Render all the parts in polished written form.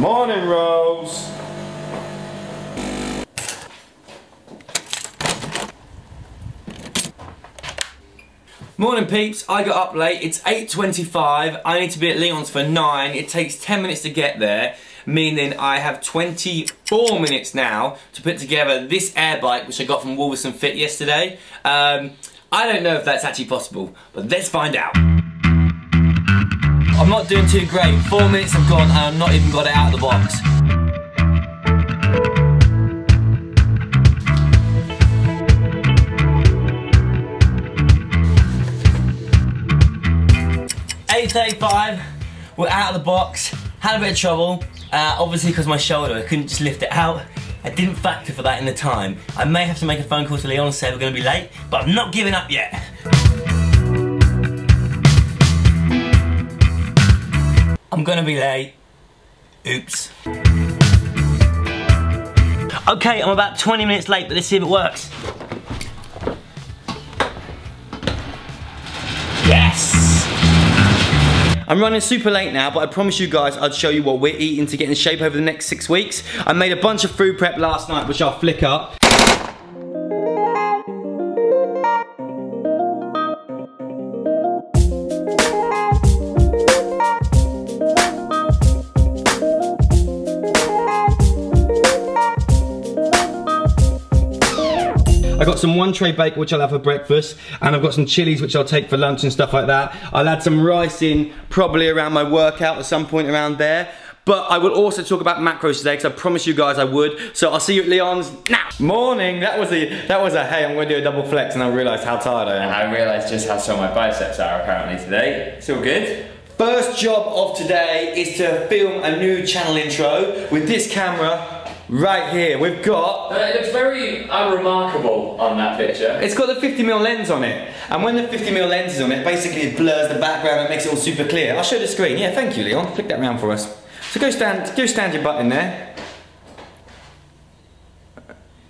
Morning, Rose. Morning peeps, I got up late, it's 8:25, I need to be at Leon's for 9, it takes 10 minutes to get there, meaning I have 24 minutes now to put together this air bike which I got from Wolverson Fit yesterday. I don't know if that's actually possible, but let's find out. I'm not doing too great, 4 minutes have gone and I've not even got it out of the box. $8.35, we're out of the box, had a bit of trouble, obviously because my shoulder, I couldn't just lift it out. I didn't factor for that in the time. I may have to make a phone call to Leon and say we're going to be late, but I'm not giving up yet. I'm going to be late. Oops. Okay, I'm about 20 minutes late, but let's see if it works. Yes! I'm running super late now, but I promised you guys I'd show you what we're eating to get in shape over the next 6 weeks. I made a bunch of food prep last night, which I'll flick up. I got some one tray bacon which I'll have for breakfast, and I've got some chilies which I'll take for lunch and stuff like that. I'll add some rice in probably around my workout at some point around there. But I will also talk about macros today because I promised you guys I would. So I'll see you at Leon's now. Morning, that was a hey, I'm going to do a double flex, and I realised how tired I am. And I realised just how sore my biceps are apparently today. It's all good. First job of today is to film a new channel intro with this camera. Right here, we've got... It looks very unremarkable on that picture. It's got the 50mm lens on it. And when the 50mm lens is on it, basically it blurs the background and makes it all super clear. I'll show the screen. Yeah, thank you, Leon. Flick that around for us. So go stand your butt in there.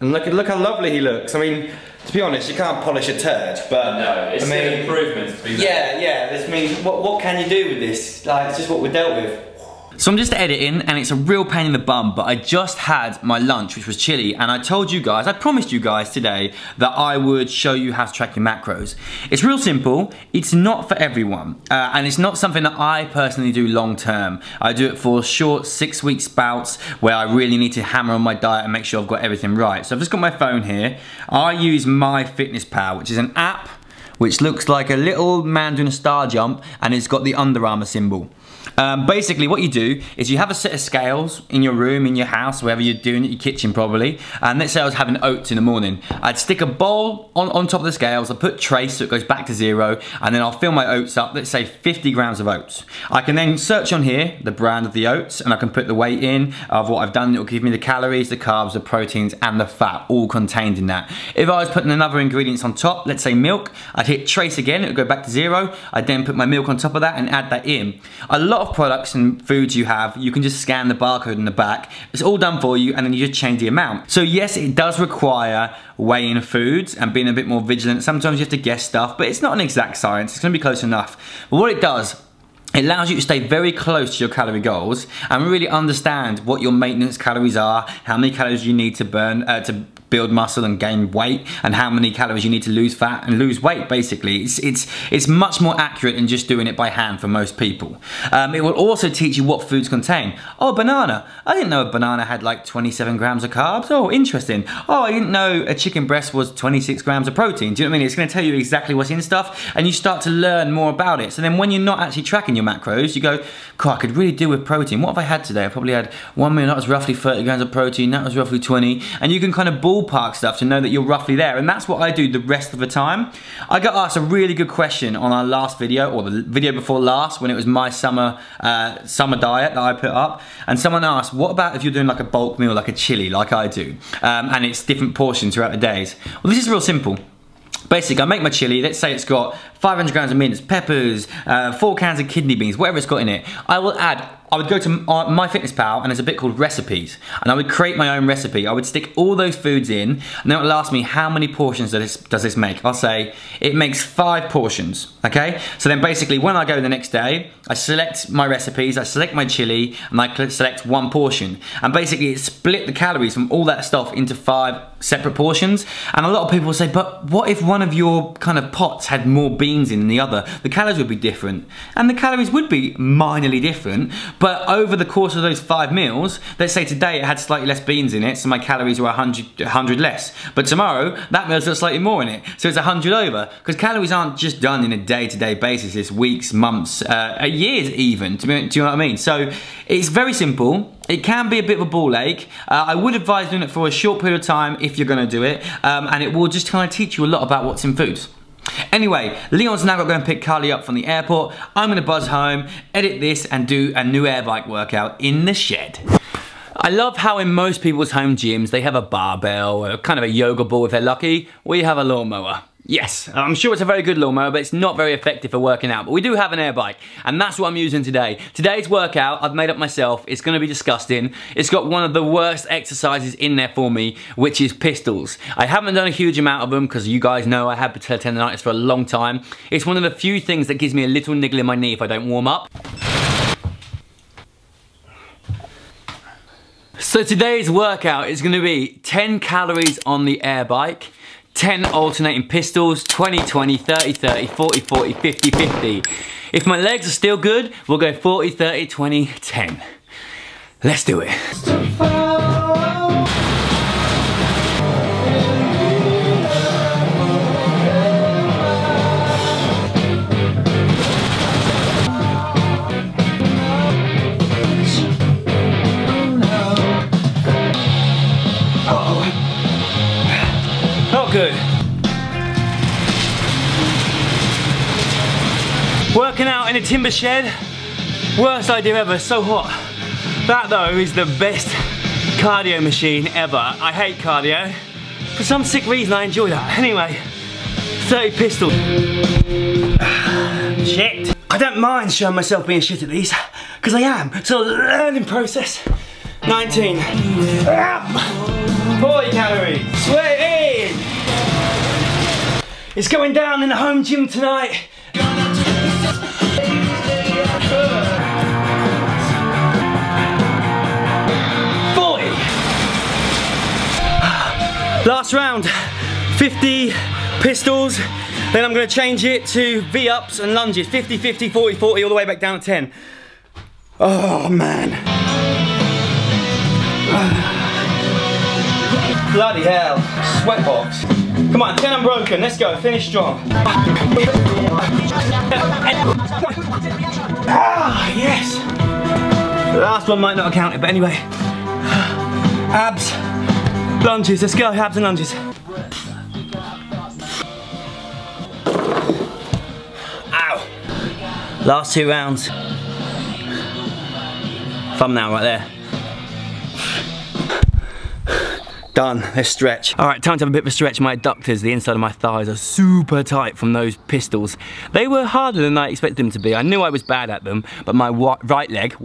And look how lovely he looks. I mean, to be honest, you can't polish a turd, but... No, it's still improvements to be made. Yeah, this means, what can you do with this? Like, it's just what we're dealt with. So I'm just editing and it's a real pain in the bum, but I just had my lunch, which was chili, and I told you guys, I promised you guys today that I would show you how to track your macros. It's real simple, it's not for everyone, and it's not something that I personally do long term. I do it for short 6-week spouts where I really need to hammer on my diet and make sure I've got everything right. So I've just got my phone here. I use MyFitnessPal, which is an app which looks like a little man doing a star jump, and it's got the Under Armour symbol. Basically what you do is you have a set of scales in your room, in your house, wherever you're doing it, your kitchen probably, and let's say I was having oats in the morning. I'd stick a bowl on top of the scales, I'll put trace so it goes back to 0, and then I'll fill my oats up, let's say 50 grams of oats. I can then search on here the brand of the oats, and I can put the weight in of what I've done. It'll give me the calories, the carbs, the proteins, and the fat all contained in that. If I was putting another ingredients on top, let's say milk, I'd hit trace again, it would go back to 0. I'd then put my milk on top of that and add that in. A lot of products and foods you have, you can just scan the barcode in the back. It's all done for you, and then you just change the amount. So yes, it does require weighing foods and being a bit more vigilant. Sometimes you have to guess stuff, but it's not an exact science. It's gonna be close enough. But what it does, it allows you to stay very close to your calorie goals and really understand what your maintenance calories are, how many calories you need to burn to build muscle and gain weight, and how many calories you need to lose fat and lose weight. Basically, it's much more accurate than just doing it by hand for most people. It will also teach you what foods contain. Oh, banana. I didn't know a banana had like 27 grams of carbs. Oh, interesting. Oh, I didn't know a chicken breast was 26 grams of protein. Do you know what I mean? It's going to tell you exactly what's in stuff, and you start to learn more about it. So then when you're not actually tracking your macros, you go, God, I could really do with protein. What have I had today? I probably had 1 meal, that was roughly 30 grams of protein, that was roughly 20, and you can kind of ballpark stuff to know that you're roughly there, and that's what I do the rest of the time. I got asked a really good question on our last video, or the video before last, when it was my summer diet that I put up, and someone asked, what about if you're doing like a bulk meal, like a chili, like I do, and it's different portions throughout the days? Well, this is real simple. Basically, I make my chili, let's say it's got 500 grams of mince, peppers, 4 cans of kidney beans, whatever it's got in it. I will add I would go to MyFitnessPal and there's a bit called recipes, and I would create my own recipe. I would stick all those foods in, and then it will ask me how many portions does this make. I'll say it makes 5 portions, okay? So then basically when I go the next day, I select my recipes, I select my chili, and I select 1 portion. And basically it split the calories from all that stuff into 5 separate portions. And a lot of people will say, but what if one of your kind of pots had more beans in than the other? The calories would be different. And the calories would be minorly different, but over the course of those 5 meals, let's say today it had slightly less beans in it, so my calories were 100 less. But tomorrow, that meal's got slightly more in it, so it's 100 over. Because calories aren't just done in a day-to-day basis, it's weeks, months, years even, do you know what I mean? So it's very simple. It can be a bit of a ball ache. I would advise doing it for a short period of time if you're gonna do it, and it will just kind of teach you a lot about what's in foods. Anyway, Leon's now got to go and pick Carly up from the airport. I'm gonna buzz home, edit this, and do a new air bike workout in the shed. I love how in most people's home gyms, they have a barbell, or kind of a yoga ball if they're lucky. We have a lawnmower. Yes, I'm sure it's a very good lawnmower, but it's not very effective for working out. But we do have an air bike, and that's what I'm using today. Today's workout, I've made up myself. It's gonna be disgusting. It's got one of the worst exercises in there for me, which is pistols. I haven't done a huge amount of them, because you guys know I had patellar tendonitis for a long time. It's one of the few things that gives me a little niggle in my knee if I don't warm up. So today's workout is gonna be 10 calories on the air bike, 10 alternating pistols, 20-20, 30-30, 40-40, 50-50. If my legs are still good, we'll go 40-30, 20-10. Let's do it. Not good. Working out in a timber shed, worst idea ever, so hot. That though is the best cardio machine ever. I hate cardio. For some sick reason I enjoy that. Anyway, 30 pistols. Shit. I don't mind showing myself being shit at these, because I am. It's a learning process. 19. 40 calories. Sweating. It's going down in the home gym tonight. 40. Last round, 50 pistols. Then I'm gonna change it to V-ups and lunges. 50, 50, 40, 40, all the way back down to 10. Oh man. Bloody hell, sweatbox. Come on, 10 unbroken, let's go, finish strong. Ah, yes. The last one might not have counted, but anyway. Abs, lunges, let's go, abs and lunges. Ow. Last 2 rounds. Thumbnail right there. Done, let's stretch. All right, time to have a bit of a stretch. My adductors, the inside of my thighs, are super tight from those pistols. They were harder than I expected them to be. I knew I was bad at them, but my right leg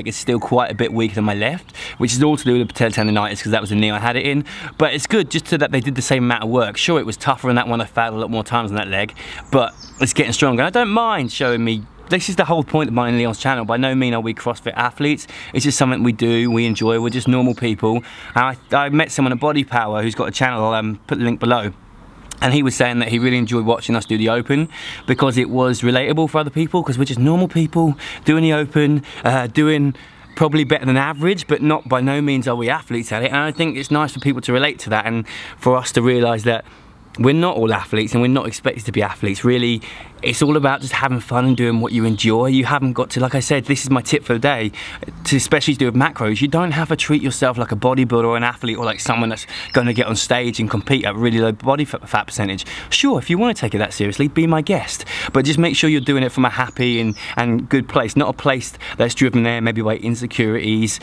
is still quite a bit weaker than my left, which is all to do with the patellar tendonitis, because that was the knee I had it in. But it's good just so that they did the same amount of work. Sure, it was tougher in that one. I failed a lot more times on that leg, but it's getting stronger. And I don't mind showing me. This is the whole point of mine and Leon's channel. By no means are we CrossFit athletes. It's just something we do, we enjoy, we're just normal people. And I met someone at Body Power who's got a channel, I'll put the link below. And he was saying that he really enjoyed watching us do the open because it was relatable for other people, because we're just normal people doing the open, doing probably better than average, but not by no means are we athletes at it. And I think it's nice for people to relate to that and for us to realise that we're not all athletes and we're not expected to be athletes. Really, it's all about just having fun and doing what you enjoy. You haven't got to, like I said, this is my tip for the day, to especially to do with macros, you don't have to treat yourself like a bodybuilder or an athlete or like someone that's going to get on stage and compete at really low body fat percentage. Sure, if you want to take it that seriously, be my guest. But just make sure you're doing it from a happy and good place, not a place that's driven there maybe by insecurities,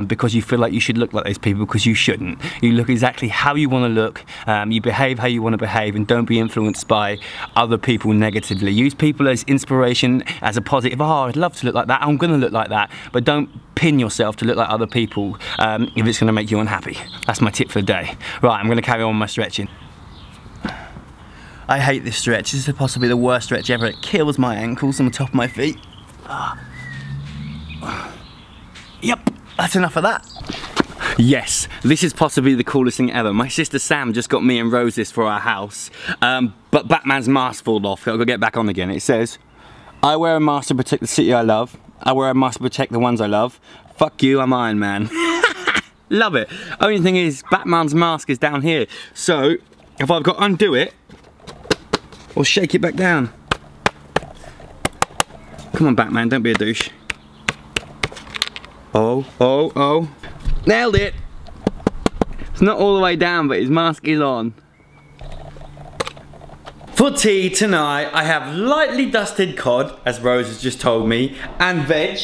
because you feel like you should look like those people, because you shouldn't. You look exactly how you want to look, you behave how you want want to behave, and don't be influenced by other people negatively. Use people as inspiration, as a positive. Oh, I'd love to look like that, I'm gonna look like that. But don't pin yourself to look like other people if it's gonna make you unhappy. That's my tip for the day. Right, I'm gonna carry on with my stretching. I hate this stretch. This is possibly the worst stretch ever. It kills my ankles on the top of my feet. Yep, that's enough of that. Yes, this is possibly the coolest thing ever. My sister Sam just got me and Rose this for our house, but Batman's mask fall off. I'll go get back on again. It says, I wear a mask to protect the city I love. I wear a mask to protect the ones I love. Fuck you, I'm Iron Man. Love it. Only thing is, Batman's mask is down here. So, if I've got to undo it, or shake it back down. Come on, Batman, don't be a douche. Oh, oh, oh. Nailed it! It's not all the way down, but his mask is on. For tea tonight, I have lightly dusted cod, as Rose has just told me, and veg.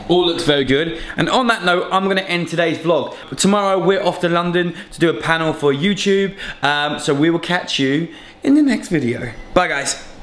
All looks very good. And on that note, I'm going to end today's vlog. But tomorrow we're off to London to do a panel for YouTube. So we will catch you in the next video. Bye guys.